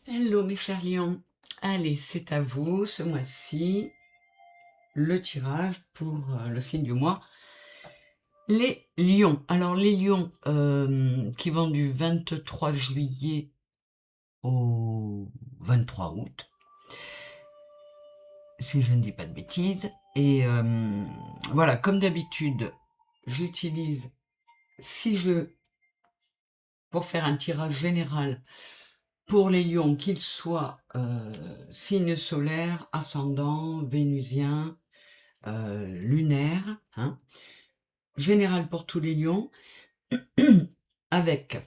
Hello mes chers lions, allez c'est à vous ce mois-ci, le tirage pour le signe du mois, les lions. Alors les lions qui vont du 23 juillet au 23 août, si je ne dis pas de bêtises, et voilà, comme d'habitude, j'utilise 6 jeux pour faire un tirage général pour les lions, qu'ils soient signe solaire, ascendant, vénusien, lunaire, hein, général pour tous les lions, avec,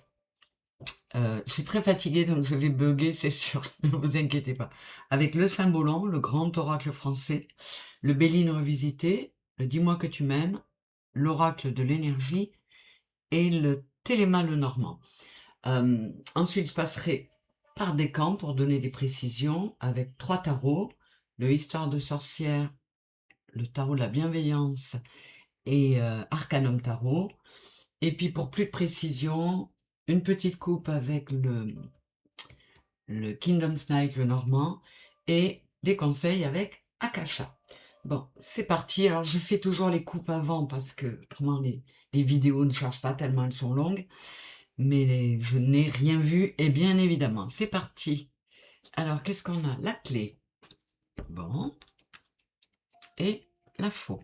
je suis très fatiguée donc je vais bugger c'est sûr, ne vous inquiétez pas, avec le Saint-Bolon, le grand oracle français, le Béline revisité, le Dis-moi que tu m'aimes, l'oracle de l'énergie et le Téléma le normand. Ensuite je passerai par décan pour donner des précisions avec 3 tarots, le Histoire de sorcière, le tarot de la bienveillance et Arcanum Tarot. Et puis pour plus de précision, une petite coupe avec le Kingdom's Night, le normand, et des conseils avec Akasha. Bon, c'est parti. Alors je fais toujours les coupes avant parce que autrement les vidéos ne chargent pas tellement, elles sont longues. Mais je n'ai rien vu, et bien évidemment, c'est parti. Alors qu'est-ce qu'on a? La clé. Bon. Et la faux.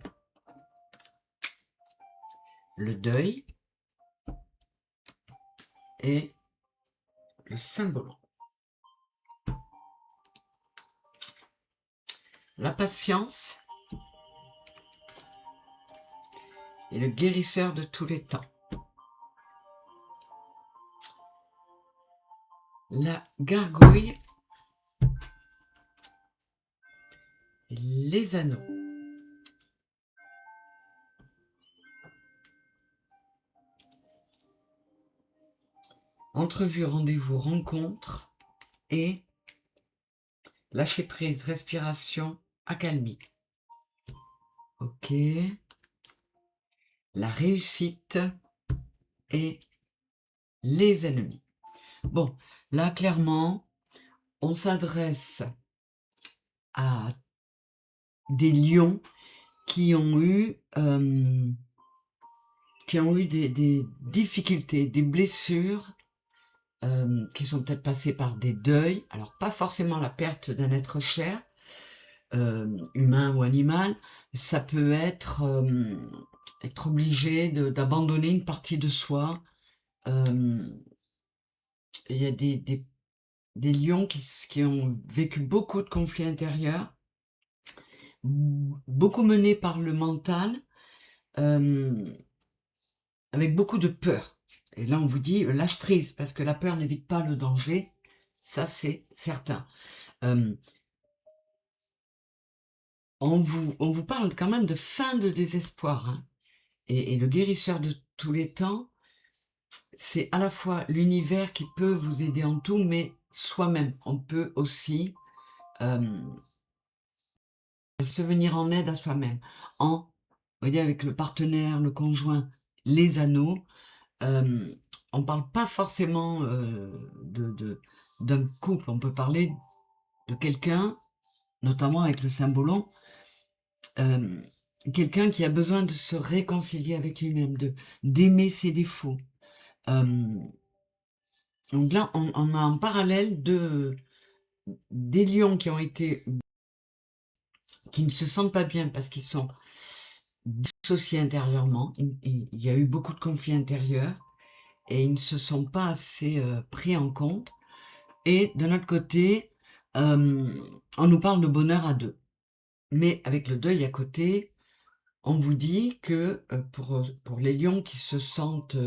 Le deuil. Et le symbole. La patience et le guérisseur de tous les temps. La gargouille et les anneaux. Entrevue, rendez-vous, rencontre et lâcher prise, respiration, accalmie. Ok. La réussite et les ennemis. Bon, là, clairement, on s'adresse à des lions qui ont eu des difficultés, des blessures, qui sont peut-être passés par des deuils, alors pas forcément la perte d'un être cher, humain ou animal, ça peut être être obligé d'abandonner une partie de soi. Il y a des lions qui ont vécu beaucoup de conflits intérieurs, beaucoup menés par le mental, avec beaucoup de peur. Et là, on vous dit, lâche prise, parce que la peur n'évite pas le danger, ça c'est certain. On vous parle quand même de fin de désespoir, hein. Et le guérisseur de tous les temps, c'est à la fois l'univers qui peut vous aider en tout, mais soi-même, on peut aussi se venir en aide à soi-même. Vous voyez, avec le partenaire, le conjoint, les anneaux, on parle pas forcément d'un couple, on peut parler de quelqu'un, notamment avec le Saint-Bolon, quelqu'un qui a besoin de se réconcilier avec lui-même, d'aimer ses défauts. Donc là, on a en parallèle des lions qui ne se sentent pas bien parce qu'ils sont dissociés intérieurement. Il y a eu beaucoup de conflits intérieurs et ils ne se sont pas assez pris en compte. Et de notre côté, on nous parle de bonheur à deux. Mais avec le deuil à côté, on vous dit que pour les lions qui se sentent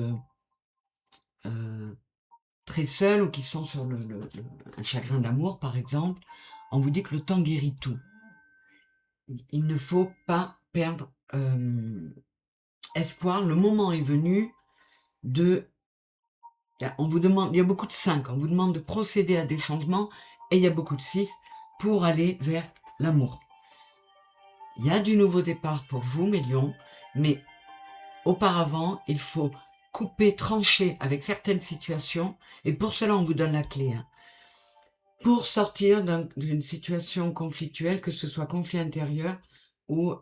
très seuls ou qui sont sur un chagrin d'amour, par exemple, on vous dit que le temps guérit tout. Il ne faut pas perdre espoir. Le moment est venu on vous demande, il y a beaucoup de 5, on vous demande de procéder à des changements, et il y a beaucoup de 6 pour aller vers l'amour. Il y a du nouveau départ pour vous, mes lions, mais auparavant, il faut couper, trancher avec certaines situations, et pour cela, on vous donne la clé. Hein. pour sortir d'une situation conflictuelle, que ce soit conflit intérieur ou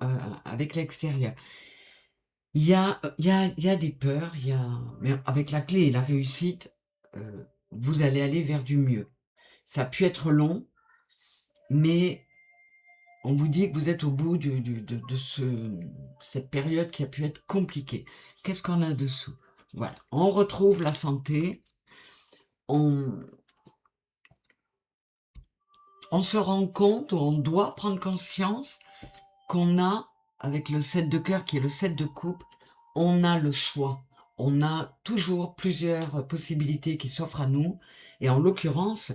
avec l'extérieur. Il y a des peurs, mais avec la clé et la réussite, vous allez aller vers du mieux. Ça a pu être long, mais on vous dit que vous êtes au bout cette période qui a pu être compliquée. Qu'est-ce qu'on a dessous? Voilà, on retrouve la santé, on se rend compte, ou on doit prendre conscience qu'on a, avec le 7 de cœur qui est le 7 de coupe, on a le choix. On a toujours plusieurs possibilités qui s'offrent à nous. Et en l'occurrence,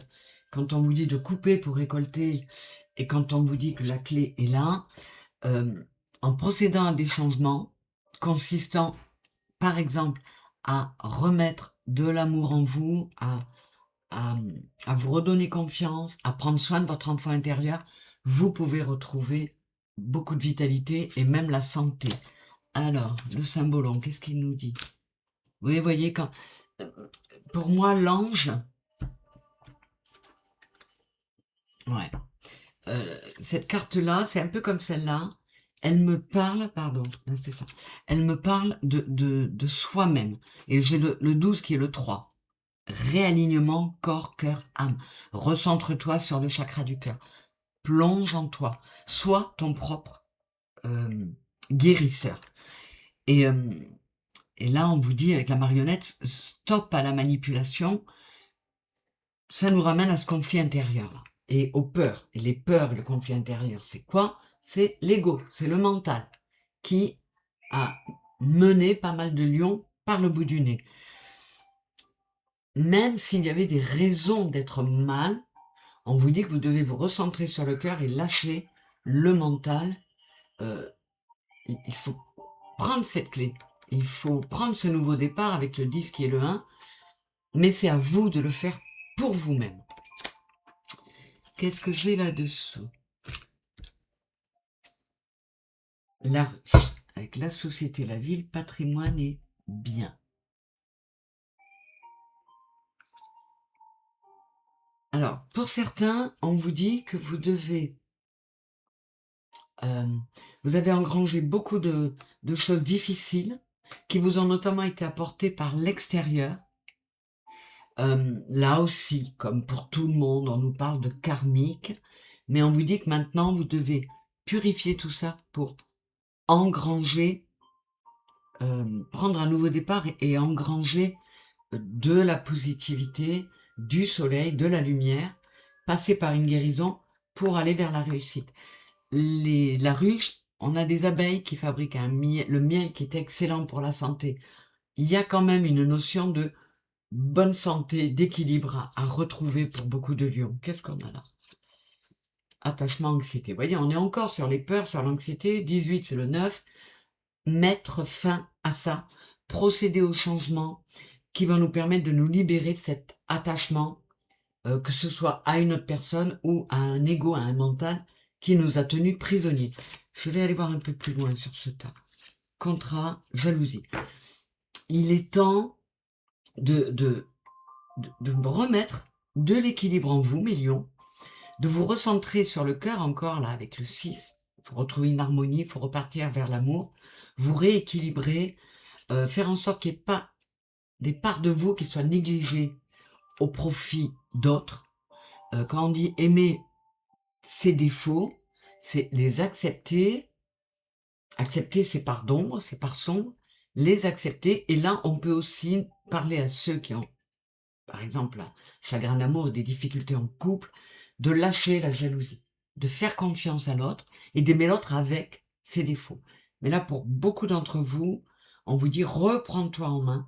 quand on vous dit de couper pour récolter, et quand on vous dit que la clé est là, en procédant à des changements consistant, par exemple, à remettre de l'amour en vous, à, à vous redonner confiance, à prendre soin de votre enfant intérieur, vous pouvez retrouver beaucoup de vitalité et même la santé. Alors, le symbolon, qu'est-ce qu'il nous dit? Vous voyez, pour moi, l'ange, ouais, cette carte-là, c'est un peu comme celle-là, elle me parle, pardon, c'est ça, elle me parle de soi-même. Et j'ai le 12 qui est le 3. Réalignement, corps, cœur, âme. Recentre-toi sur le chakra du cœur. Plonge en toi. Sois ton propre guérisseur. Et là, on vous dit avec la marionnette, stop à la manipulation. Ça nous ramène à ce conflit intérieur là, et aux peurs. Et les peurs et le conflit intérieur, c'est quoi? C'est l'ego, c'est le mental qui a mené pas mal de lions par le bout du nez. Même s'il y avait des raisons d'être mal, on vous dit que vous devez vous recentrer sur le cœur et lâcher le mental. Il faut prendre cette clé. Il faut prendre ce nouveau départ avec le 10 qui est le 1, mais c'est à vous de le faire pour vous-même. Qu'est-ce que j'ai là-dessous? La ruche, avec la société, la ville, patrimoine et bien. Alors, pour certains, on vous dit que vous devez... vous avez engrangé beaucoup de choses difficiles qui vous ont notamment été apportées par l'extérieur. Là aussi, comme pour tout le monde, on nous parle de karmique, mais on vous dit que maintenant, vous devez purifier tout ça pour engranger, prendre un nouveau départ et engranger de la positivité, du soleil, de la lumière, passer par une guérison pour aller vers la réussite. La ruche, on a des abeilles qui fabriquent le miel qui est excellent pour la santé. Il y a quand même une notion de bonne santé, d'équilibre à retrouver pour beaucoup de lions. Qu'est-ce qu'on a là? Attachement, anxiété. Vous voyez, on est encore sur les peurs, sur l'anxiété. 18, c'est le 9. Mettre fin à ça. Procéder au changement qui va nous permettre de nous libérer de cet attachement, que ce soit à une autre personne ou à un ego, à un mental qui nous a tenus prisonniers. Je vais aller voir un peu plus loin sur ce tas. Contrat, jalousie. Il est temps de remettre de l'équilibre en vous, mes lions, de vous recentrer sur le cœur encore, là, avec le 6. Il faut retrouver une harmonie, il faut repartir vers l'amour, vous rééquilibrer, faire en sorte qu'il n'y ait pas des parts de vous qui soient négligées au profit d'autres. Quand on dit aimer ses défauts, c'est les accepter. Accepter ses parts d'ombre, ses parts sombres, les accepter. Et là, on peut aussi parler à ceux qui ont, par exemple, un chagrin d'amour et des difficultés en couple, de lâcher la jalousie, de faire confiance à l'autre et d'aimer l'autre avec ses défauts. Mais là, pour beaucoup d'entre vous, on vous dit reprends-toi en main.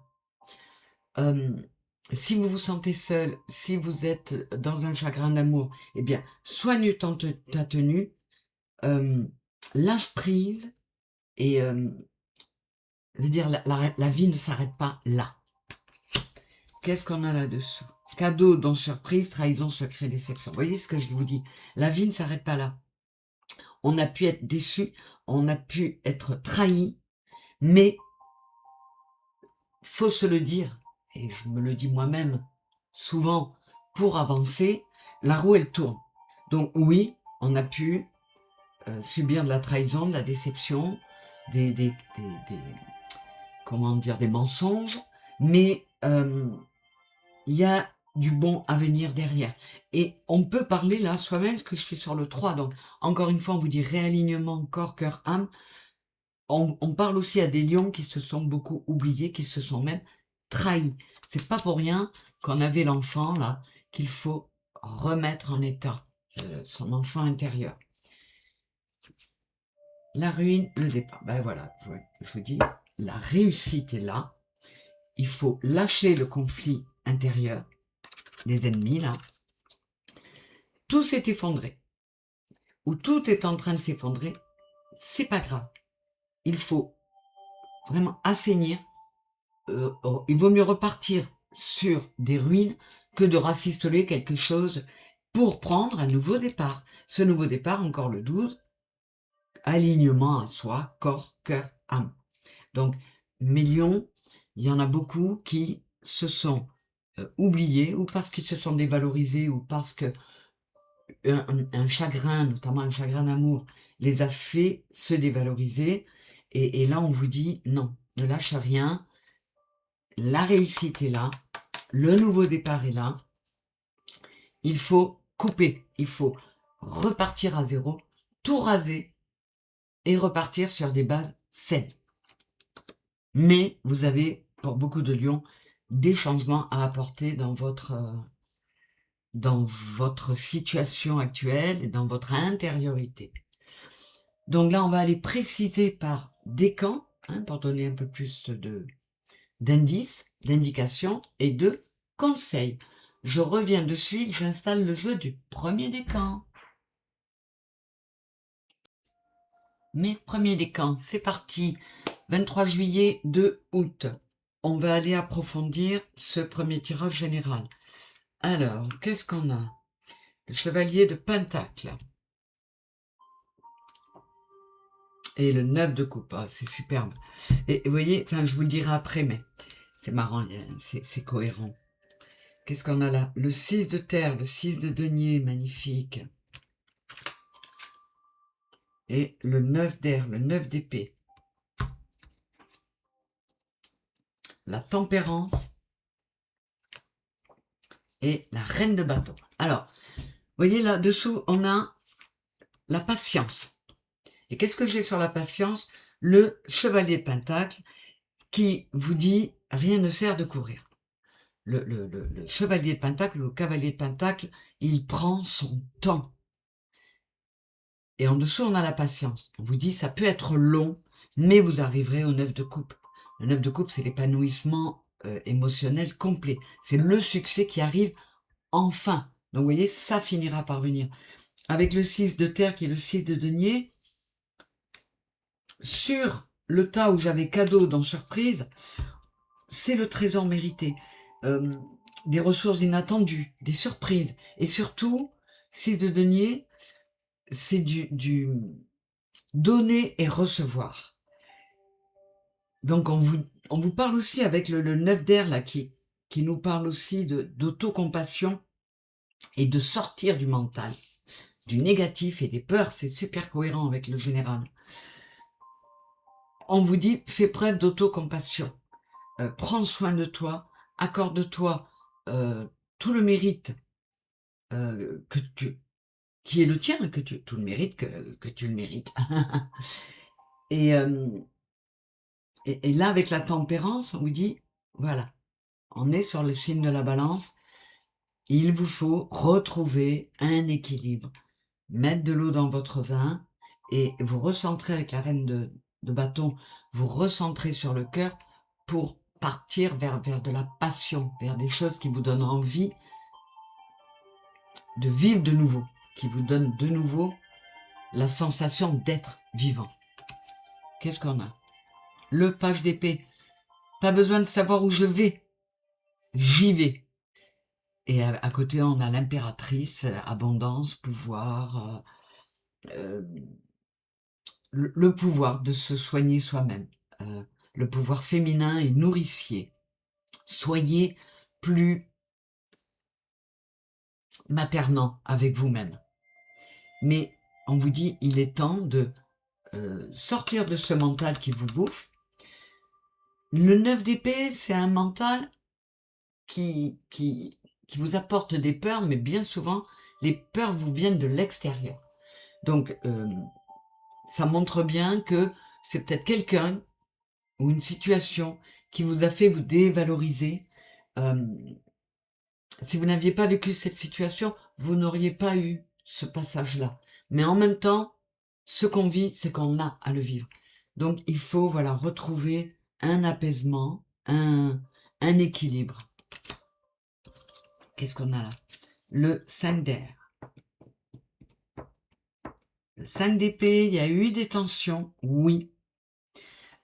Si vous vous sentez seul, si vous êtes dans un chagrin d'amour, eh bien, soigne ta tenue, lâche prise et je veux dire, la vie ne s'arrête pas là. Qu'est-ce qu'on a là-dessous? Cadeau, don, surprise, trahison, secret, déception. Vous voyez ce que je vous dis? La vie ne s'arrête pas là. On a pu être déçu, on a pu être trahi, mais faut se le dire, et je me le dis moi-même souvent, pour avancer, la roue, elle tourne. Donc oui, on a pu subir de la trahison, de la déception, des comment dire, des mensonges, mais il y a du bon à venir derrière. Et on peut parler là soi-même, ce que je fais sur le 3. Donc, encore une fois, on vous dit réalignement, corps, cœur, âme. On parle aussi à des lions qui se sont beaucoup oubliés, qui se sont même trahis. C'est pas pour rien qu'on avait l'enfant là, qu'il faut remettre en état, son enfant intérieur. La ruine, le départ. Ben voilà, je vous dis, la réussite est là. Il faut lâcher le conflit intérieur, les ennemis là. Tout s'est effondré, ou tout est en train de s'effondrer, c'est pas grave. Il faut vraiment assainir. Il vaut mieux repartir sur des ruines que de rafistoler quelque chose pour prendre un nouveau départ. Ce nouveau départ, encore le 12, alignement à soi, corps, cœur, âme. Donc, mes lions, il y en a beaucoup qui se sont oubliés, ou parce qu'ils se sont dévalorisés, ou parce que un chagrin, notamment un chagrin d'amour, les a fait se dévaloriser. Et là, on vous dit, non, ne lâche rien. La réussite est là. Le nouveau départ est là. Il faut couper. Il faut repartir à zéro, tout raser et repartir sur des bases saines. Mais vous avez, pour beaucoup de lions, des changements à apporter dans votre situation actuelle et dans votre intériorité. Donc là, on va aller préciser par décan, pour donner un peu plus d'indices, d'indications et de conseils. Je reviens de suite, j'installe le jeu du premier décan. Mes premiers décans, c'est parti. 23 juillet, 2 août. On va aller approfondir ce premier tirage général. Alors, qu'est-ce qu'on a? Le chevalier de Pentacle. Et le 9 de coupe, c'est superbe. Et vous voyez, enfin, je vous le dirai après, mais c'est marrant, c'est cohérent. Qu'est-ce qu'on a là? Le 6 de terre, le 6 de denier, magnifique. Et le 9 d'air, le 9 d'épée. La tempérance. Et la reine de bâton. Alors, vous voyez là-dessous, on a la patience. Et qu'est-ce que j'ai sur la patience? Le chevalier de pentacle qui vous dit, rien ne sert de courir. Le chevalier de pentacle, le cavalier de pentacle, il prend son temps. Et en dessous, on a la patience. On vous dit, ça peut être long, mais vous arriverez au 9 de coupe. Le 9 de coupe, c'est l'épanouissement émotionnel complet. C'est le succès qui arrive enfin. Donc, vous voyez, ça finira par venir. Avec le 6 de terre, qui est le 6 de denier, sur le tas où j'avais cadeau dans surprise, c'est le trésor mérité. Des ressources inattendues, des surprises. Et surtout, 6 de denier, c'est du donner et recevoir. Donc on vous parle aussi avec le 9 d'air là qui nous parle aussi d'autocompassion et de sortir du mental, du négatif et des peurs. C'est super cohérent avec le général. On vous dit, fais preuve d'autocompassion. Prends soin de toi, accorde-toi tout le mérite qui est le tien, tout le mérite que tu le mérites. et là, avec la tempérance, on vous dit, voilà, on est sur le signe de la balance, il vous faut retrouver un équilibre, mettre de l'eau dans votre vin, et vous recentrer avec la reine de bâton, vous recentrer sur le cœur pour partir vers de la passion, vers des choses qui vous donnent envie de vivre de nouveau, qui vous donnent de nouveau la sensation d'être vivant. Qu'est-ce qu'on a? Le page d'épée. Pas besoin de savoir où je vais. J'y vais. Et à côté, on a l'impératrice, abondance, pouvoir, le pouvoir de se soigner soi-même. Le pouvoir féminin et nourricier. Soyez plus maternant avec vous-même. Mais on vous dit, il est temps de sortir de ce mental qui vous bouffe. Le 9 d'épée, c'est un mental qui vous apporte des peurs, mais bien souvent, les peurs vous viennent de l'extérieur. Donc, ça montre bien que c'est peut-être quelqu'un ou une situation qui vous a fait vous dévaloriser. Si vous n'aviez pas vécu cette situation, vous n'auriez pas eu ce passage-là. Mais en même temps, ce qu'on vit, c'est qu'on a à le vivre. Donc, il faut, voilà, retrouver un apaisement, un équilibre. Qu'est-ce qu'on a là? Le 5 d'air. Le 5 d'épée, il y a eu des tensions, oui.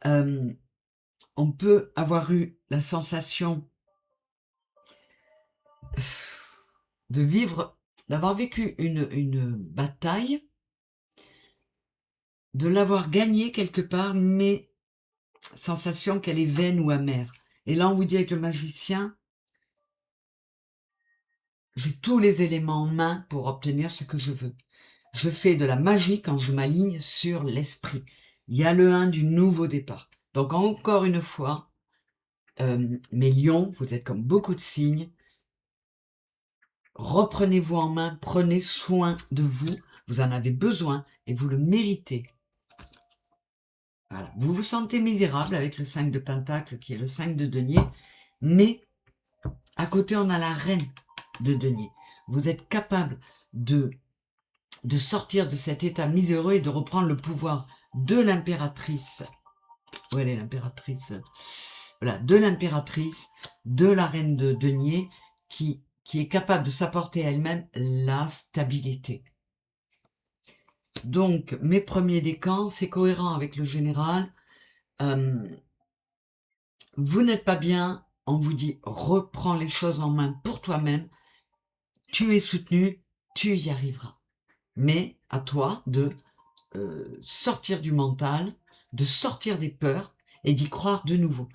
On peut avoir eu la sensation de vivre, d'avoir vécu une bataille, de l'avoir gagnée quelque part, mais sensation qu'elle est vaine ou amère. Et là, on vous dit avec le magicien, j'ai tous les éléments en main pour obtenir ce que je veux. Je fais de la magie quand je m'aligne sur l'esprit. Il y a le 1 du nouveau départ. Donc encore une fois, mes lions, vous êtes comme beaucoup de signes, reprenez-vous en main, prenez soin de vous, vous en avez besoin et vous le méritez. Voilà. Vous vous sentez misérable avec le 5 de Pentacle qui est le 5 de denier, mais à côté on a la reine de denier. Vous êtes capable de sortir de cet état miséreux et de reprendre le pouvoir de l'impératrice. Où elle est l'impératrice? Voilà, de l'impératrice, de la reine de denier qui est capable de s'apporter à elle-même la stabilité. Donc, mes premiers décans, c'est cohérent avec le général. Vous n'êtes pas bien, on vous dit reprends les choses en main pour toi-même, tu es soutenu, tu y arriveras. Mais à toi de sortir du mental, de sortir des peurs et d'y croire de nouveau.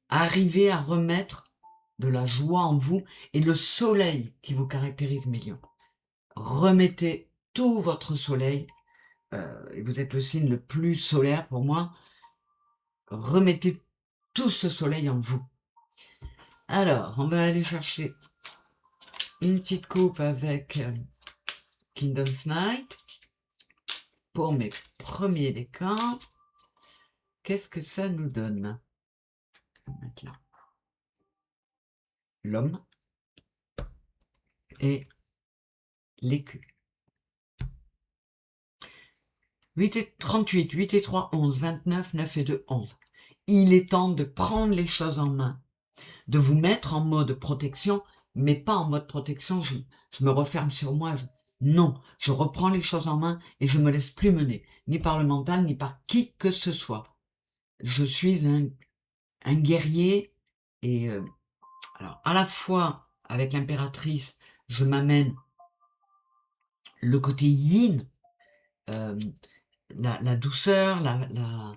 Arriver à remettre de la joie en vous et le soleil qui vous caractérise, mes lions. Remettez tout votre soleil, et vous êtes le signe le plus solaire pour moi, remettez tout ce soleil en vous. Alors, on va aller chercher une petite coupe avec Kingdom's Night pour mes premiers décans. Qu'est-ce que ça nous donne? Maintenant, l'homme et l'écu. 8 et 38, 8 et 3, 11, 29, 9 et 2, 11. Il est temps de prendre les choses en main, de vous mettre en mode protection, mais pas en mode protection, je me referme sur moi. Non, je reprends les choses en main et je me laisse plus mener, ni par le mental, ni par qui que ce soit. Je suis un guerrier et alors à la fois avec l'impératrice, je m'amène le côté yin, la douceur, la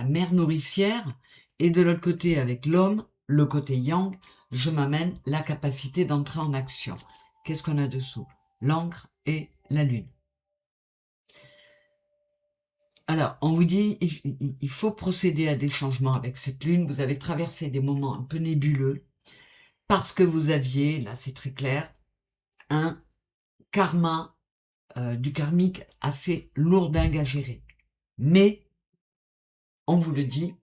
mère nourricière, et de l'autre côté avec l'homme, le côté yang, je m'amène la capacité d'entrer en action. Qu'est-ce qu'on a dessous? L'encre et la lune. Alors, on vous dit, il faut procéder à des changements avec cette lune. Vous avez traversé des moments un peu nébuleux parce que vous aviez, là c'est très clair, un karma, du karmique assez lourdingue à gérer. Mais, on vous le dit,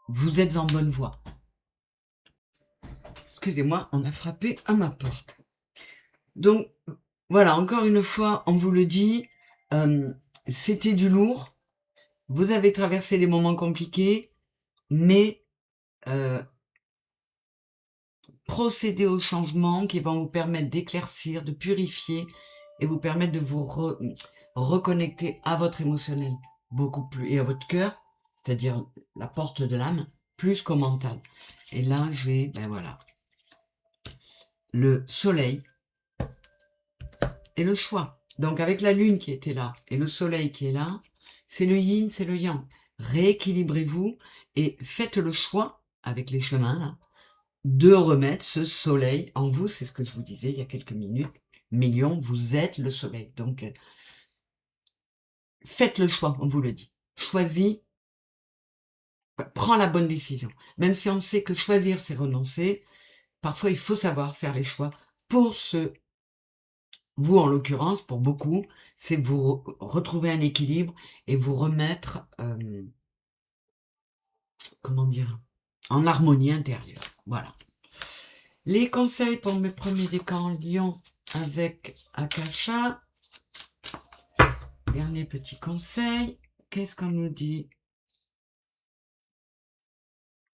vous êtes en bonne voie. Excusez-moi, on a frappé à ma porte. Donc, voilà, encore une fois, on vous le dit, c'était du lourd. Vous avez traversé des moments compliqués, mais procédez aux changements qui vont vous permettre d'éclaircir, de purifier et vous permettre de vous reconnecter à votre émotionnel beaucoup plus et à votre cœur, c'est-à-dire la porte de l'âme, plus qu'au mental. Et là, j'ai, ben voilà, le soleil et le choix. Donc avec la lune qui était là et le soleil qui est là, c'est le yin, c'est le yang. Rééquilibrez-vous et faites le choix avec les chemins là de remettre ce soleil en vous. C'est ce que je vous disais il y a quelques minutes. Millions, vous êtes le soleil. Donc, faites le choix, on vous le dit. Choisis, prends la bonne décision. Même si on sait que choisir, c'est renoncer, parfois il faut savoir faire les choix. Pour vous en l'occurrence, pour beaucoup, c'est vous retrouver un équilibre et vous remettre, comment dire, en harmonie intérieure. Voilà. Les conseils pour mes premiers décans en Lion avec Akasha. Dernier petit conseil. Qu'est-ce qu'on nous dit?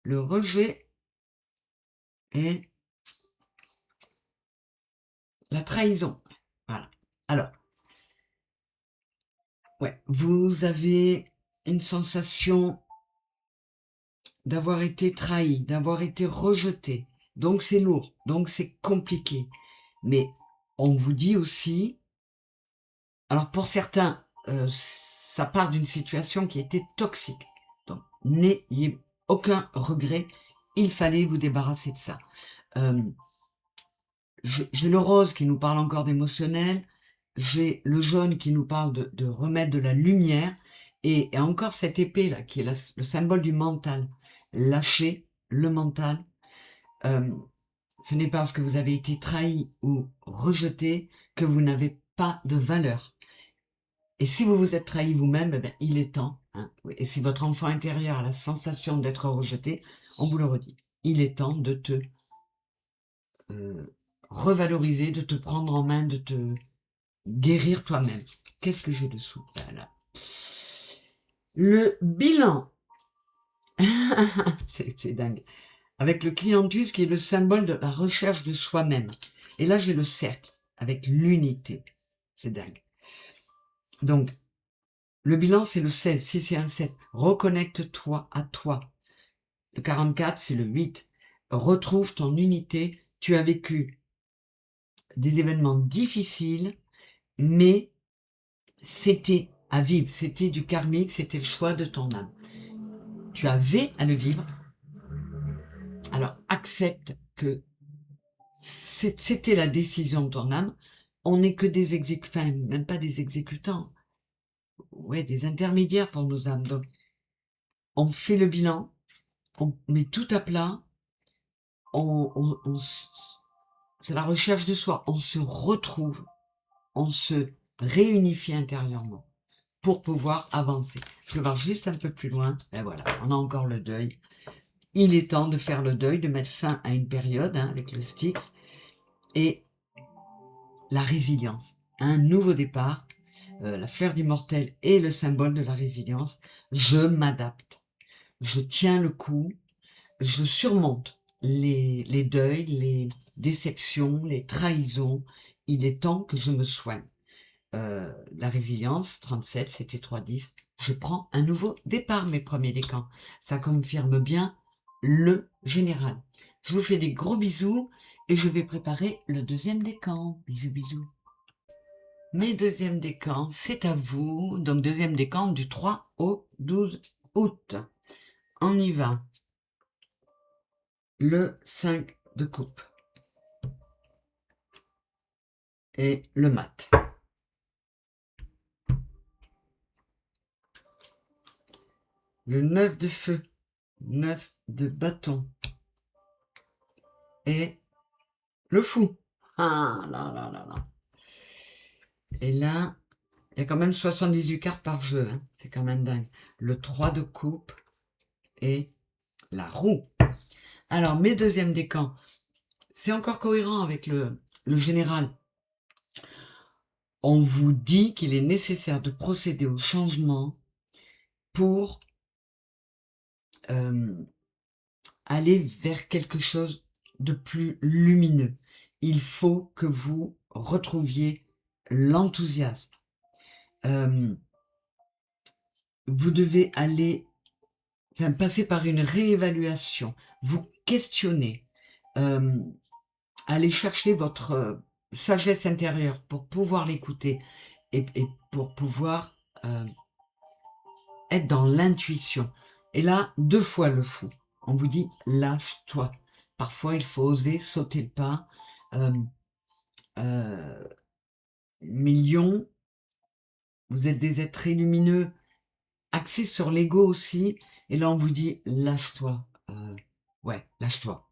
Le rejet et la trahison. Voilà. Alors, ouais, vous avez une sensation d'avoir été trahi, d'avoir été rejeté. Donc c'est lourd, donc c'est compliqué. Mais on vous dit aussi, alors pour certains, ça part d'une situation qui était toxique. Donc n'ayez aucun regret, il fallait vous débarrasser de ça. J'ai le rose qui nous parle encore d'émotionnel, j'ai le jaune qui nous parle de remettre de la lumière, et encore cette épée là qui est le symbole du mental. Lâchez le mental. Ce n'est pas parce que vous avez été trahi ou rejeté que vous n'avez pas de valeur. Et si vous vous êtes trahi vous-même, eh ben, il est temps. Hein, et si votre enfant intérieur a la sensation d'être rejeté, on vous le redit. Il est temps de te revaloriser, de te prendre en main, de te guérir toi-même. Qu'est-ce que j'ai dessous? Voilà. Le bilan. C'est dingue. Avec le clientus qui est le symbole de la recherche de soi-même. Et là, j'ai le cercle avec l'unité. C'est dingue. Donc, le bilan, c'est le 16. Si c'est un 7, reconnecte-toi à toi. Le 44, c'est le 8. Retrouve ton unité. Tu as vécu des événements difficiles, mais c'était à vivre. C'était du karmique, c'était le choix de ton âme. Tu avais à le vivre. Alors, accepte que c'était la décision de ton âme. On n'est que des exécutants, enfin, même pas des exécutants. Ouais, des intermédiaires pour nos âmes. Donc, on fait le bilan, on met tout à plat, c'est la recherche de soi, on se retrouve, on se réunifie intérieurement pour pouvoir avancer. Je vais voir juste un peu plus loin, et voilà, on a encore le deuil. Il est temps de faire le deuil, de mettre fin à une période avec le Styx, et la résilience, un nouveau départ, la fleur d'immortel est le symbole de la résilience. Je m'adapte, je tiens le coup, je surmonte les deuils, les déceptions, les trahisons. Il est temps que je me soigne. La résilience, 37, c'était 3-10. Je prends un nouveau départ, mes premiers décans. Ça confirme bien le général. Je vous fais des gros bisous et je vais préparer le deuxième décan. Bisous, bisous. Mes deuxièmes décans, c'est à vous. Donc, deuxième décan du 3 au 12 août. On y va. Le 5 de coupe. Et le mat. Le 9 de feu. 9 de bâton. Et le fou. Ah là là là là. Et là, il y a quand même 78 cartes par jeu. Hein. C'est quand même dingue. Le 3 de coupe et la roue. Alors, mes deuxièmes décans, c'est encore cohérent avec le général. On vous dit qu'il est nécessaire de procéder au changement pour aller vers quelque chose de plus lumineux. Il faut que vous retrouviez l'enthousiasme. Vous devez passer par une réévaluation, vous questionner, aller chercher votre sagesse intérieure pour pouvoir l'écouter et pour pouvoir être dans l'intuition. Et là, 2 fois le fou. On vous dit, lâche-toi. parfois il faut oser sauter le pas. Euh, mes lions, vous êtes des êtres très lumineux, axés sur l'ego aussi, et là on vous dit lâche-toi, ouais, lâche-toi,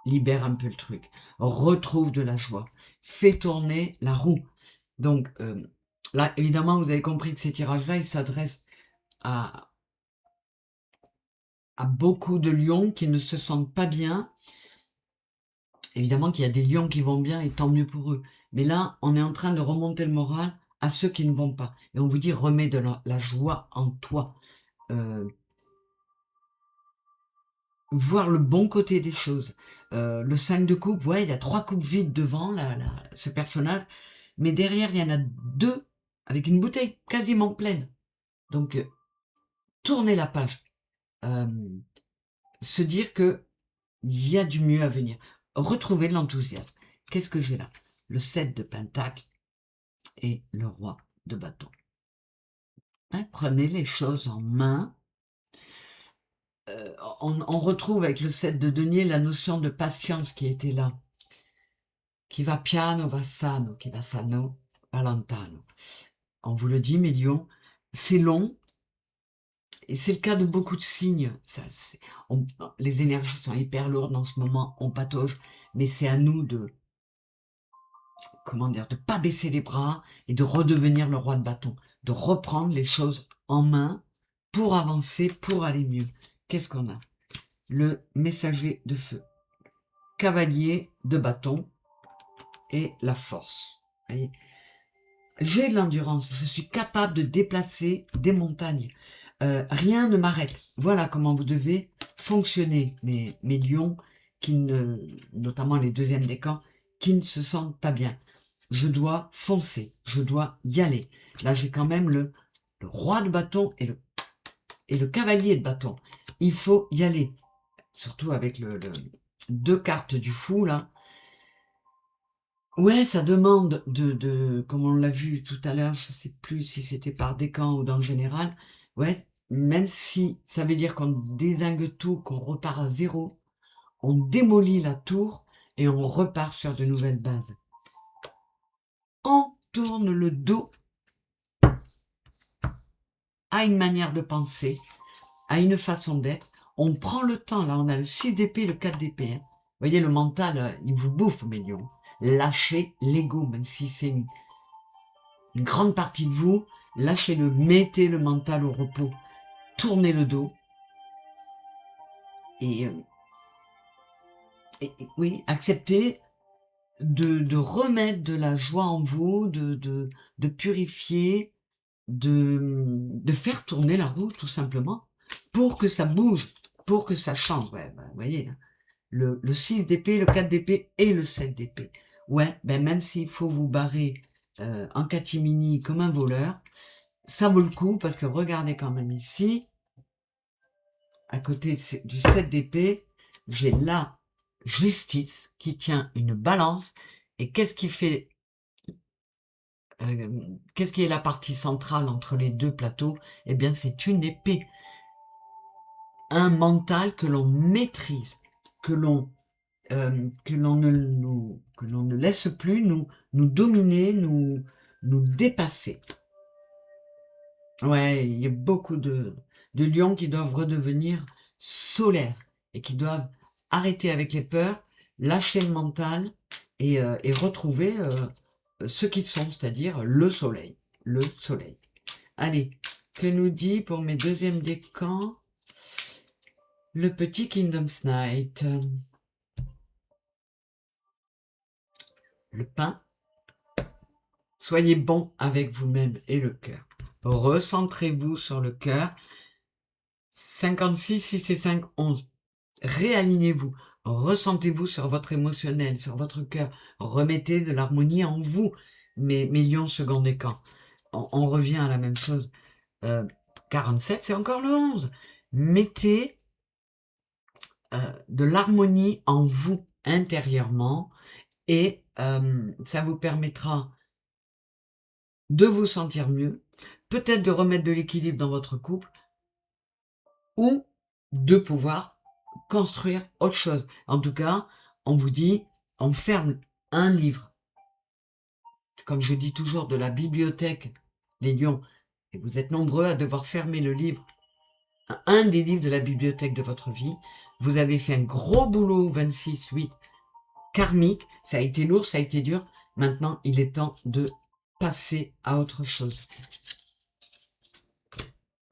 libère un peu le truc, retrouve de la joie, fais tourner la roue. Donc là, évidemment, vous avez compris que ces tirages-là, ils s'adressent à beaucoup de lions qui ne se sentent pas bien. Évidemment qu'il y a des lions qui vont bien et tant mieux pour eux. Mais là, on est en train de remonter le moral à ceux qui ne vont pas. Et on vous dit, remets de la joie en toi. Voir le bon côté des choses. Le 5 de coupe, ouais, il y a 3 coupes vides devant ce personnage. Mais derrière, il y en a 2 avec une bouteille quasiment pleine. Donc, tournez la page. Se dire que il y a du mieux à venir. Retrouver l'enthousiasme. Qu'est-ce que j'ai là? Le 7 de pentacle et le roi de bâton. Hein, prenez les choses en main. On retrouve avec le 7 de denier la notion de patience qui était là. Qui va piano, va sano, qui va sano, va lontano. On vous le dit, mes lions, c'est long. Et c'est le cas de beaucoup de signes. Les énergies sont hyper lourdes en ce moment, on patauge. Mais c'est à nous de pas baisser les bras et de redevenir le roi de bâton, de reprendre les choses en main pour avancer, pour aller mieux. Qu'est-ce qu'on a? Le messager de feu, cavalier de bâton et la force. Voyez, j'ai de l'endurance, je suis capable de déplacer des montagnes. Rien ne m'arrête. Voilà comment vous devez fonctionner, mes lions, notamment les deuxièmes décans, qui ne se sentent pas bien. Je dois foncer, je dois y aller. Là, j'ai quand même le roi de bâton et le cavalier de bâton. Il faut y aller. Surtout avec le 2 cartes du fou, là. Ouais, ça demande comme on l'a vu tout à l'heure, je sais plus si c'était par décan ou dans le général. Ouais, même si ça veut dire qu'on dézingue tout, qu'on repart à zéro, on démolit la tour et on repart sur de nouvelles bases. On tourne le dos à une manière de penser, à une façon d'être. On prend le temps, là on a le 6 d'épée, le 4 d'épée. Hein. Vous voyez, le mental, il vous bouffe, mes lions. Lâchez l'ego, même si c'est une grande partie de vous, lâchez-le, mettez le mental au repos, tournez le dos. Et oui, acceptez de remettre de la joie en vous, de purifier, de faire tourner la roue, tout simplement, pour que ça bouge, pour que ça change. Ouais, ben, vous voyez, hein, le 6 d'épée, le 4 d'épée et le 7 d'épée. Ouais, ben même s'il faut vous barrer en catimini comme un voleur, ça vaut le coup, parce que regardez quand même ici, à côté du 7 d'épée, j'ai la justice qui tient une balance. Et qu'est-ce qui fait, qu'est-ce qui est la partie centrale entre les deux plateaux? Eh bien, c'est une épée. Un mental que l'on maîtrise, que l'on ne laisse plus nous dominer, nous dépasser. Ouais, il y a beaucoup de lions qui doivent redevenir solaires et qui doivent arrêter avec les peurs, lâcher le mental et retrouver ce qu'ils sont, c'est-à-dire le soleil. Le soleil. Allez, que nous dit pour mes deuxièmes décans le petit Kingdom's Knight? Le pain. Soyez bon avec vous-même et le cœur. Recentrez-vous sur le cœur. 56, 6 et 5, 11. Réalignez-vous. Ressentez-vous sur votre émotionnel, sur votre cœur. Remettez de l'harmonie en vous, mes lions second décan. On revient à la même chose. 47, c'est encore le 11. Mettez de l'harmonie en vous intérieurement et ça vous permettra de vous sentir mieux, peut-être de remettre de l'équilibre dans votre couple ou de pouvoir construire autre chose. En tout cas, on vous dit, on ferme un livre. Comme je dis toujours, de la bibliothèque, les lions, et vous êtes nombreux à devoir fermer le livre, un des livres de la bibliothèque de votre vie. Vous avez fait un gros boulot, 26, 8, karmique, ça a été lourd, ça a été dur. Maintenant, il est temps de passer à autre chose.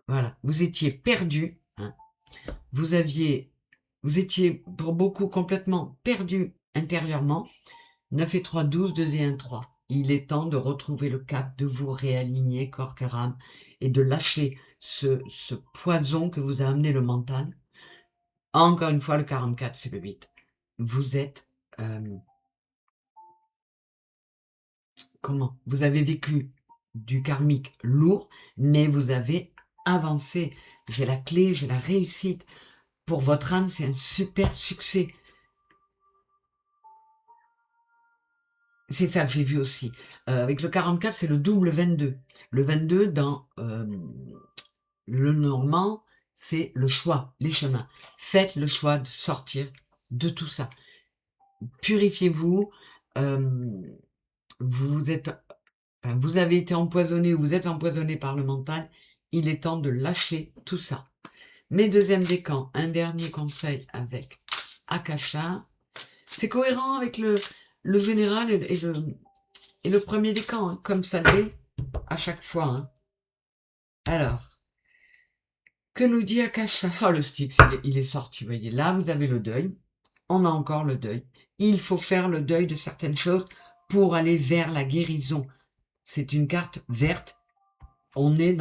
Voilà, vous étiez perdu, hein. Vous étiez pour beaucoup complètement perdu intérieurement. 9 et 3, 12, 2 et 1, 3. Il est temps de retrouver le cap, de vous réaligner corps, cœur, âme, et de lâcher ce poison que vous a amené le mental. Encore une fois, le 44, c'est le 8. Vous êtes... comment? Vous avez vécu du karmique lourd, mais vous avez avancé. J'ai la clé, j'ai la réussite. Pour votre âme, c'est un super succès. C'est ça que j'ai vu aussi. Avec le 44, c'est le double 22. Le 22, dans le normand, c'est le choix, les chemins. Faites le choix de sortir de tout ça. Purifiez-vous. Vous avez été empoisonné ou vous êtes empoisonné par le mental. Il est temps de lâcher tout ça. Mes deuxièmes décans, un dernier conseil avec Akasha. C'est cohérent avec le général et le premier décan, hein, comme ça l'est à chaque fois. Hein. Alors, que nous dit Akasha? Oh, le Styx, il est sorti, vous voyez. Là, vous avez le deuil. On a encore le deuil. Il faut faire le deuil de certaines choses pour aller vers la guérison. C'est une carte verte. On est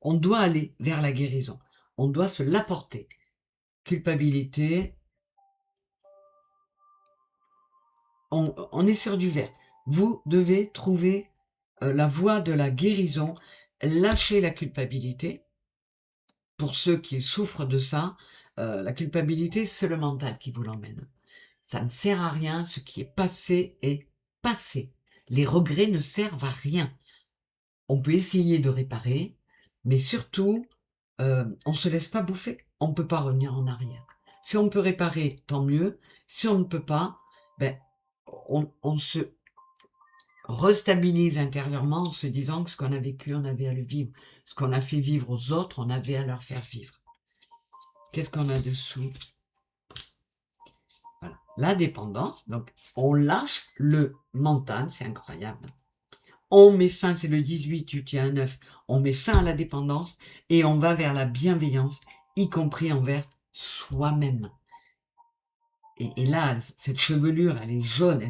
on doit aller vers la guérison. On doit se l'apporter. Culpabilité. On est sur du vert. Vous devez trouver la voie de la guérison. Lâcher la culpabilité. Pour ceux qui souffrent de ça, la culpabilité, c'est le mental qui vous l'emmène. Ça ne sert à rien. Ce qui est passé est passé. Les regrets ne servent à rien. On peut essayer de réparer, mais surtout, on se laisse pas bouffer. On ne peut pas revenir en arrière. Si on peut réparer, tant mieux. Si on ne peut pas, ben, on se restabilise intérieurement en se disant que ce qu'on a vécu, on avait à le vivre. Ce qu'on a fait vivre aux autres, on avait à leur faire vivre. Qu'est-ce qu'on a dessous? Voilà. La dépendance. Donc, on lâche le mental. C'est incroyable. On met fin, c'est le 18, tu tiens un 9, on met fin à la dépendance et on va vers la bienveillance, y compris envers soi-même. Et là, cette chevelure, elle est jaune,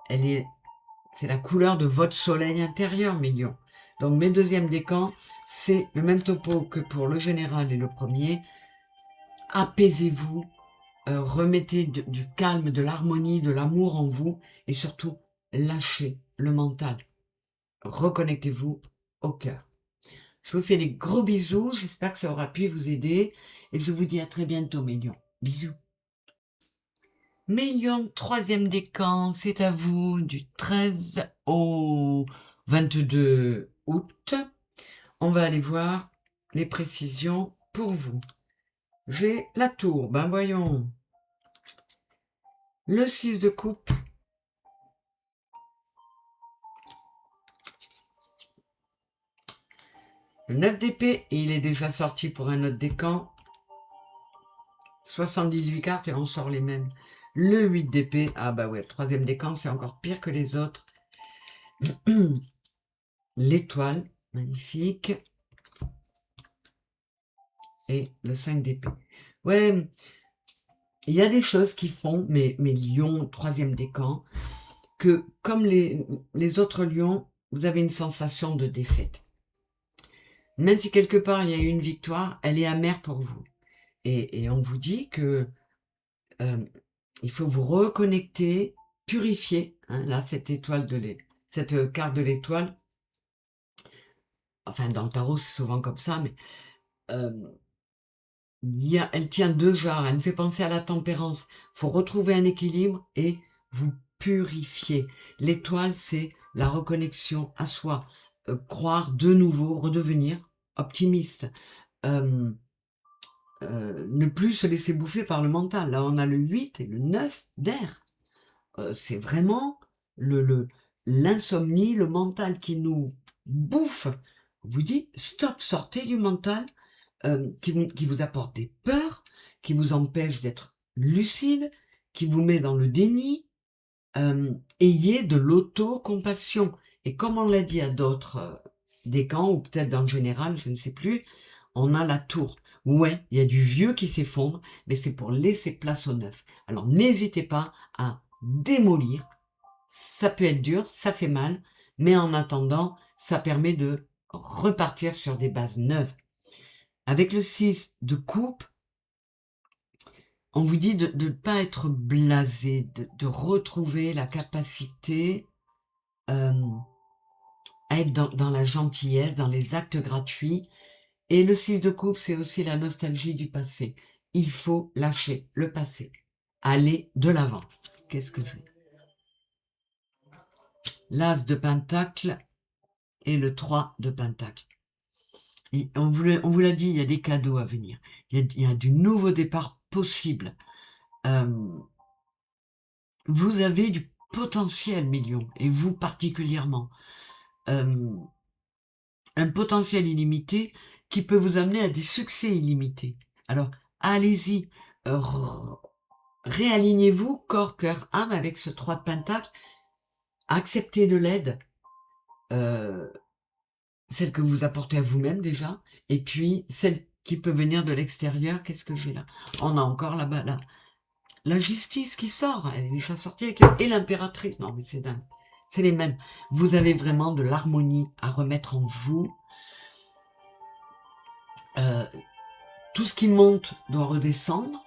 c'est la couleur de votre soleil intérieur, mes lions. Donc mes deuxièmes décans, c'est le même topo que pour le général et le premier. Apaisez-vous, remettez du calme, de l'harmonie, de l'amour en vous et surtout, lâchez le mental. Reconnectez-vous au cœur. Je vous fais des gros bisous, j'espère que ça aura pu vous aider et je vous dis à très bientôt mes lions. Bisous. Mes lions, troisième décan, c'est à vous du 13 au 22 août. On va aller voir les précisions pour vous. J'ai la tour, ben voyons. Le 6 de coupe. Le 9 d'épée, et il est déjà sorti pour un autre décan. 78 cartes et on sort les mêmes. Le 8 d'épée, ah bah ouais, le troisième décan, c'est encore pire que les autres. L'étoile, magnifique. Et le 5 d'épée. Ouais, il y a des choses qui font, mes lions, troisième décan, que comme les autres lions, vous avez une sensation de défaite. Même si quelque part il y a eu une victoire, elle est amère pour vous. Et on vous dit que il faut vous reconnecter, purifier. Hein, là, cette carte de l'étoile. Enfin, dans le tarot, c'est souvent comme ça, mais elle tient deux genres. Elle me fait penser à la tempérance. Il faut retrouver un équilibre et vous purifier. L'étoile, c'est la reconnexion à soi. Croire de nouveau, redevenir optimiste. ne plus se laisser bouffer par le mental. Là, on a le 8 et le 9 d'air. C'est vraiment l'insomnie, le mental qui nous bouffe. On vous dit, stop, sortez du mental qui vous apporte des peurs, qui vous empêche d'être lucide, qui vous met dans le déni. Ayez de l'auto-compassion. Et comme on l'a dit à d'autres décans, ou peut-être dans le général, je ne sais plus, on a la tour. Ouais, il y a du vieux qui s'effondre, mais c'est pour laisser place au neuf. Alors n'hésitez pas à démolir. Ça peut être dur, ça fait mal, mais en attendant, ça permet de repartir sur des bases neuves. Avec le 6 de coupe, on vous dit de ne pas être blasé, de retrouver la capacité à être dans la gentillesse, dans les actes gratuits. Et le 6 de coupe, c'est aussi la nostalgie du passé. Il faut lâcher le passé. Aller de l'avant. Qu'est-ce que j'ai? L'As de Pentacle et le 3 de Pentacle. Et on vous l'a dit, il y a des cadeaux à venir. Il y a du nouveau départ possible. Vous avez du potentiel, million, et vous particulièrement. Un potentiel illimité qui peut vous amener à des succès illimités. Alors, allez-y, réalignez-vous, corps, cœur, âme, avec ce 3 de Pentacle. Acceptez de l'aide, celle que vous apportez à vous-même déjà, et puis celle qui peut venir de l'extérieur. Qu'est-ce que j'ai là? On a encore là-bas, là, la justice qui sort, elle est déjà sortie avec et l'impératrice. Non, mais c'est dingue. C'est les mêmes. Vous avez vraiment de l'harmonie à remettre en vous. Tout ce qui monte doit redescendre.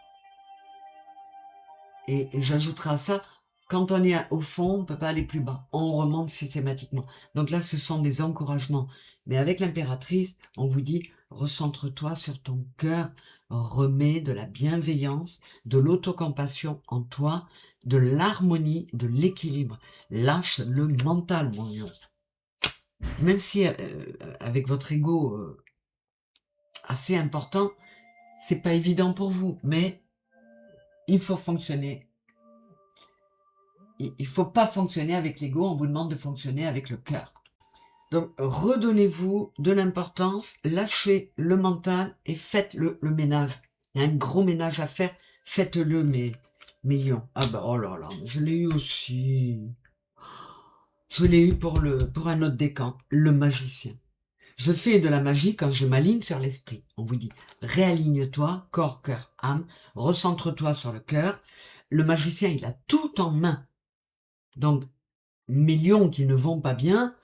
Et j'ajouterai à ça, quand on est au fond, on peut pas aller plus bas. On remonte systématiquement. Donc là, ce sont des encouragements. Mais avec l'impératrice, on vous dit, recentre-toi sur ton cœur, remets de la bienveillance, de l'autocompassion en toi, de l'harmonie, de l'équilibre. Lâche le mental, mon lion. Même si, avec votre ego assez important, c'est pas évident pour vous, mais il faut fonctionner. Il faut pas fonctionner avec l'ego, on vous demande de fonctionner avec le cœur. Donc, redonnez-vous de l'importance, lâchez le mental et faites le ménage. Il y a un gros ménage à faire, faites-le, mes lions. Ah bah, oh là là, je l'ai eu aussi. Je l'ai eu pour un autre décan, le magicien. Je fais de la magie quand je m'aligne sur l'esprit. On vous dit, réaligne-toi, corps, cœur, âme, recentre-toi sur le cœur. Le magicien, il a tout en main. Donc, mes lions qui ne vont pas bien,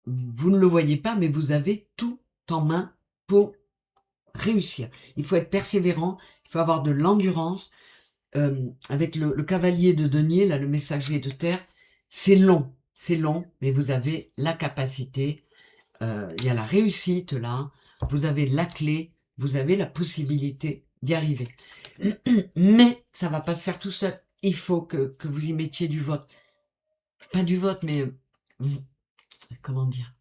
vous ne le voyez pas, mais vous avez tout en main pour réussir. Il faut être persévérant, il faut avoir de l'endurance. Avec le cavalier de denier, là, le messager de terre, c'est long, mais vous avez la capacité, il y a la réussite là, vous avez la clé, vous avez la possibilité d'y arriver. Mais ça va pas se faire tout seul. Il faut que vous y mettiez du vote. Pas du vote, mais comment dire,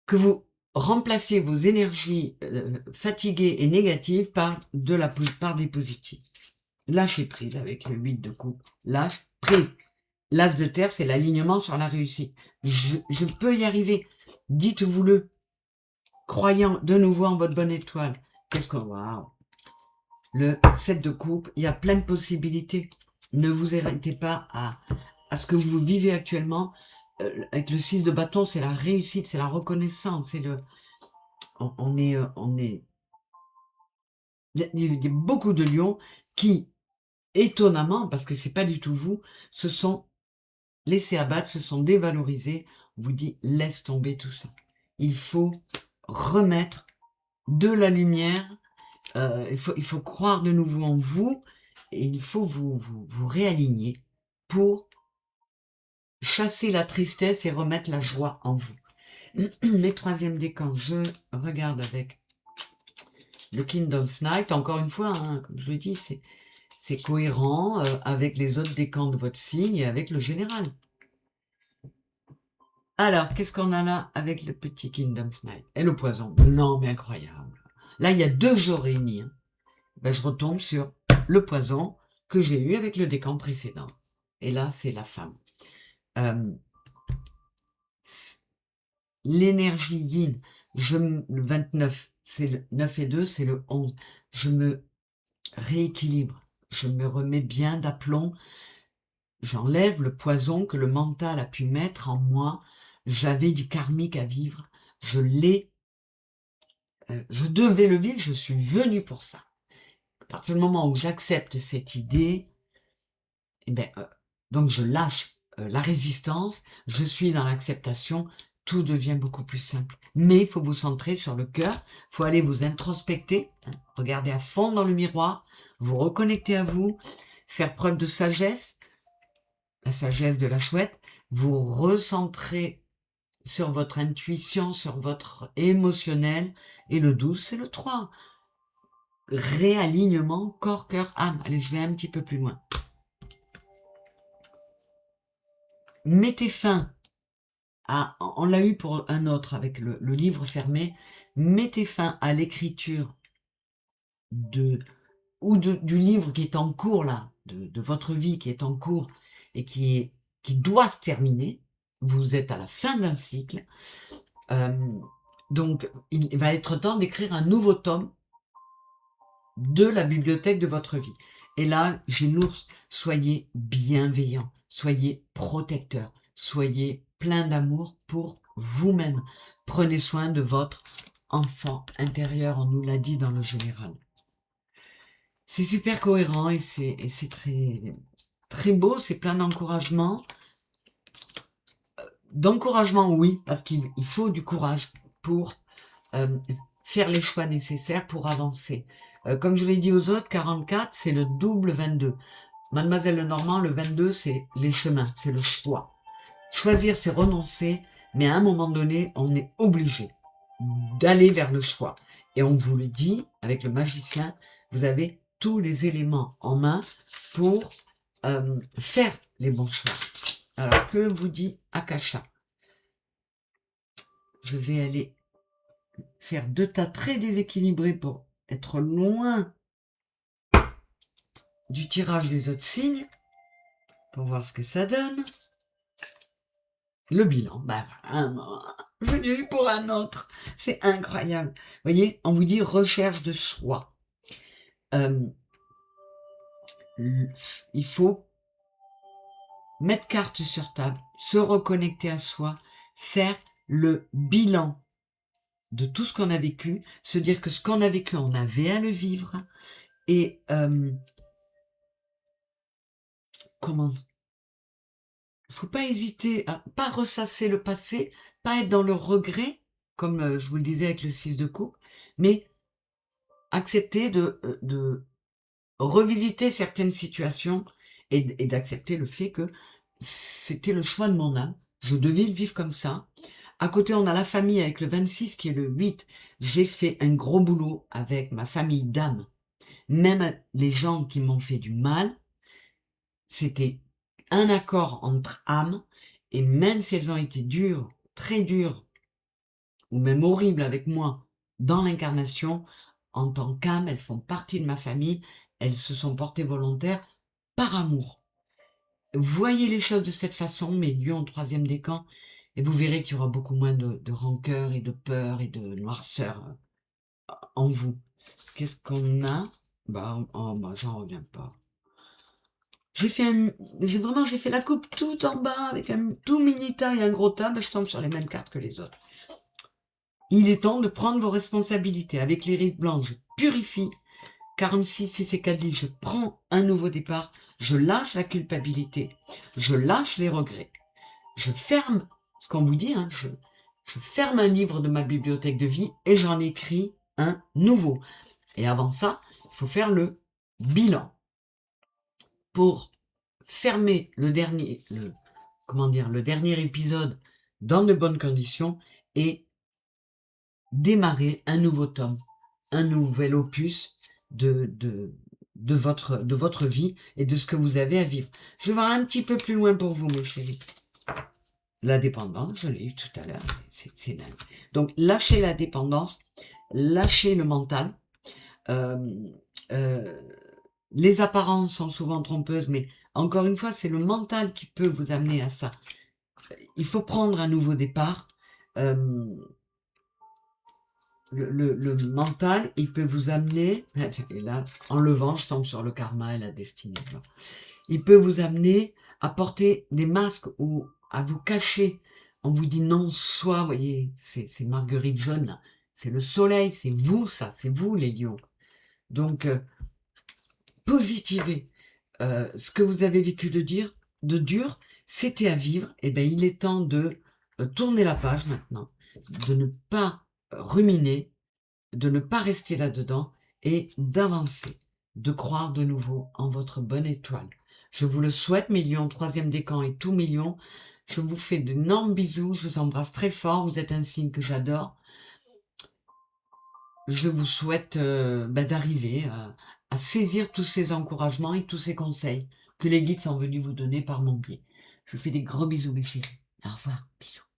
que vous remplaciez vos énergies fatiguées et négatives par des positives. Lâchez prise avec le 8 de coupe. Lâche prise. L'as de terre, c'est l'alignement sur la réussite. Je peux y arriver. Dites-vous-le. Croyant de nouveau en votre bonne étoile. Qu'est-ce qu'on voit? Le 7 de coupe, il y a plein de possibilités. Ne vous arrêtez pas à ce que vous vivez actuellement. Avec le 6 de bâton, c'est la réussite, c'est la reconnaissance, c'est il y a beaucoup de lions qui, étonnamment, parce que c'est pas du tout vous, se sont laissés abattre, se sont dévalorisés. On vous dit, laisse tomber tout ça. Il faut remettre de la lumière, il faut croire de nouveau en vous, et il faut vous réaligner pour chasser la tristesse et remettre la joie en vous. Mes troisième décan, je regarde avec le Kingdom's Night. Encore une fois, hein, comme je le dis, c'est cohérent avec les autres décans de votre signe et avec le général. Alors, qu'est-ce qu'on a là avec le petit Kingdom's Night? Et le poison. Non, mais incroyable. Là, il y a 2 jours réunis. Hein. Ben, je retombe sur le poison que j'ai eu avec le décan précédent. Et là, c'est la femme. Euh, L'énergie yin, le 29, c'est le 9 et 2, c'est le 11. Je me rééquilibre, je me remets bien d'aplomb, j'enlève le poison que le mental a pu mettre en moi. J'avais du karmique à vivre, je devais le vivre, je suis venu pour ça. À partir du moment où j'accepte cette idée, eh ben, donc je lâche la résistance, je suis dans l'acceptation, tout devient beaucoup plus simple. Mais il faut vous centrer sur le cœur, il faut aller vous introspecter, hein, regarder à fond dans le miroir, vous reconnecter à vous, faire preuve de sagesse, la sagesse de la chouette, vous recentrer sur votre intuition, sur votre émotionnel, et le 12, c'est le 3. Réalignement, corps, cœur, âme. Allez, je vais un petit peu plus loin. Mettez fin à, on l'a eu pour un autre avec le livre fermé, mettez fin à l'écriture du livre qui est en cours là, de votre vie qui est en cours et qui doit se terminer. Vous êtes à la fin d'un cycle. Donc, il va être temps d'écrire un nouveau tome de la bibliothèque de votre vie. Et là, Génours, soyez bienveillants, soyez protecteurs, soyez plein d'amour pour vous-même. Prenez soin de votre enfant intérieur, on nous l'a dit dans le général. C'est super cohérent et c'est très, très beau, c'est plein d'encouragement. D'encouragement, oui, parce qu'il faut du courage pour faire les choix nécessaires pour avancer. Comme je l'ai dit aux autres, 44, c'est le double 22. Mademoiselle Lenormand, le 22, c'est les chemins, c'est le choix. Choisir, c'est renoncer, mais à un moment donné, on est obligé d'aller vers le choix. Et on vous le dit, avec le magicien, vous avez tous les éléments en main pour faire les bons choix. Alors, que vous dit Akasha? Je vais aller faire 2 tas très déséquilibrés pour être loin du tirage des autres signes, pour voir ce que ça donne. Le bilan, ben voilà, je l'ai eu pour un autre, c'est incroyable. Vous voyez, on vous dit recherche de soi. Il faut mettre carte sur table, se reconnecter à soi, faire le bilan de tout ce qu'on a vécu, se dire que ce qu'on a vécu, on avait à le vivre, et faut pas hésiter à pas ressasser le passé, pas être dans le regret, comme je vous le disais avec le 6 de coupe, mais accepter de revisiter certaines situations et d'accepter le fait que c'était le choix de mon âme. Je devais le vivre comme ça. À côté, on a la famille avec le 26 qui est le 8. J'ai fait un gros boulot avec ma famille d'âme. Même les gens qui m'ont fait du mal, c'était un accord entre âmes. Et même si elles ont été dures, très dures, ou même horribles avec moi dans l'incarnation, en tant qu'âme, elles font partie de ma famille. Elles se sont portées volontaires par amour. Voyez les choses de cette façon, mes lions 3e décan, et vous verrez qu'il y aura beaucoup moins de rancœur et de peur et de noirceur en vous. Qu'est-ce qu'on a? J'en reviens pas. J'ai fait la coupe tout en bas avec un tout mini tas et un gros tas, je tombe sur les mêmes cartes que les autres. Il est temps de prendre vos responsabilités. Avec l'iris blanc, je purifie. 46, si c'est Caddy, je prends un nouveau départ. Je lâche la culpabilité. Je lâche les regrets. Je ferme ce qu'on vous dit, hein, je ferme un livre de ma bibliothèque de vie et j'en écris un nouveau. Et avant ça, il faut faire le bilan pour fermer le dernier épisode dans de bonnes conditions et démarrer un nouveau tome, un nouvel opus de votre vie et de ce que vous avez à vivre. Je vais voir un petit peu plus loin pour vous, mes chéris. La dépendance, je l'ai eu tout à l'heure, c'est dingue. Donc, lâchez la dépendance lâchez le mental. Euh, euh, les apparences sont souvent trompeuses, mais encore une fois, c'est le mental qui peut vous amener à ça. Il faut prendre un nouveau départ. Euh, le mental, il peut vous amener, et là, en levant, je tombe sur le karma et la destinée. Là. Il peut vous amener à porter des masques ou à vous cacher. On vous dit non, soit, vous voyez, c'est Marguerite Jaune, là. C'est le soleil, c'est vous, ça, c'est vous, les lions. Donc, positivez. Ce que vous avez vécu de dur, c'était à vivre. Et ben, il est temps de tourner la page maintenant, de ne pas ruminer, de ne pas rester là-dedans et d'avancer, de croire de nouveau en votre bonne étoile. Je vous le souhaite, mes lions, troisième décan et tout million. Je vous fais d'énormes bisous, je vous embrasse très fort, vous êtes un signe que j'adore. Je vous souhaite d'arriver à saisir tous ces encouragements et tous ces conseils que les guides sont venus vous donner par mon biais. Je vous fais des gros bisous, mes chéris. Au revoir, bisous.